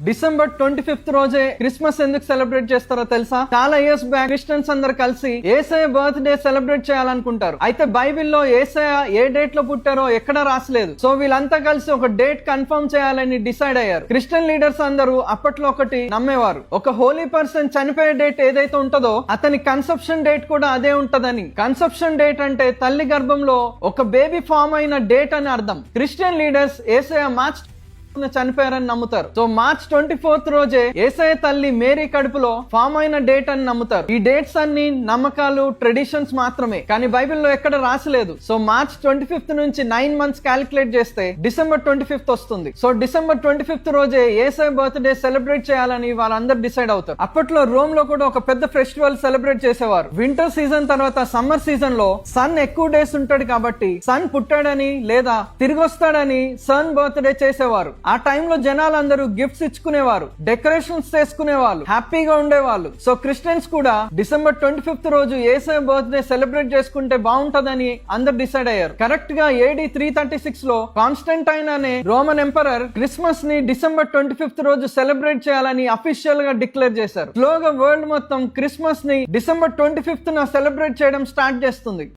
December 25th రోజే Christmas ఎందుకు celebrate చేస్తారో తెలుసా? చాలా ఇయర్స్ బ్యాక్ క్రిస్టియన్స్ అందరు కలిసి యేసయ్య బర్త్డే సెలబ్రేట్ చేయాలనుకుంటారు. అయితే బైబిల్లో యేసయ్య ఏ డేట్ లో పుట్టారో ఎక్కడ రాసలేదు. సో వీళ్ళంతా కలిసి ఒక డేట్ కన్ఫర్మ్ చేయాలని డిసైడ్ అయ్యారు. క్రిస్టియన్ లీడర్స్ అందరూ అప్పట్లో ఒకటి నమ్మేవారు, ఒక హోలీ పర్సన్ చనిపోయే డేట్ ఏదైతే ఉంటుందో అతని కన్సెప్షన్ డేట్ కూడా అదే ఉంటదని. కన్సెప్షన్ డేట్ అంటే తల్లి గర్భంలో ఒక బేబీ ఫామ్ అయిన డేట్ అని అర్థం. క్రిస్టియన్ లీడర్స్ యేసయ్య మార్చ్ చనిపోయారని నమ్ముతారు. సో మార్చ్ 24th రోజే యేసయ్య తల్లి మేరీ కడుపులో ఫామ్ అయిన డేట్ అని నమ్ముతారు. ఈ డేట్స్ అన్ని నమ్మకాలు, ట్రెడిషన్స్ మాత్రమే, కానీ బైబిల్లో ఎక్కడ రాసలేదు. సో మార్చ్ 25th నుంచి 9 months క్యాలిక్యులేట్ చేస్తే డిసెంబర్ 25th వస్తుంది. సో డిసెంబర్ 25th రోజే యేసయ్య బర్త్డే సెలబ్రేట్ చేయాలని వాళ్ళందరూ డిసైడ్ అవుతారు. అప్పట్లో రోమ్ లో కూడా ఒక పెద్ద ఫెస్టివల్ సెలబ్రేట్ చేసేవారు. వింటర్ సీజన్ తర్వాత సమ్మర్ సీజన్ లో సన్ ఎక్కువ డేస్ ఉంటాడు కాబట్టి సన్ పుట్టాడని లేదా తిరిగి వస్తాడని సన్ బర్త్డే చేసేవారు. ఆ టైంలో జనాలందరూ గిఫ్ట్స్ ఇచ్చుకునేవారు, డెకరేషన్స్ చేసుకునేవాళ్ళు, హ్యాపీగా ఉండేవాళ్ళు. సో క్రిస్టియన్స్ కూడా డిసెంబర్ 25th రోజు యేసయ్య బర్త్డే సెలబ్రేట్ చేసుకుంటే బాగుంటదని అందరు డిసైడ్ అయ్యారు. కరెక్ట్ గా AD 336 లో కాన్స్టంటైన్ అనే రోమన్ ఎంపరర్ క్రిస్మస్ ని డిసెంబర్ 25th రోజు సెలబ్రేట్ చేయాలని అఫీషియల్ గా డిక్లేర్ చేశారు. స్లోగా వరల్డ్ మొత్తం క్రిస్మస్ ని డిసెంబర్ 25th సెలబ్రేట్ చేయడం స్టార్ట్ చేస్తుంది.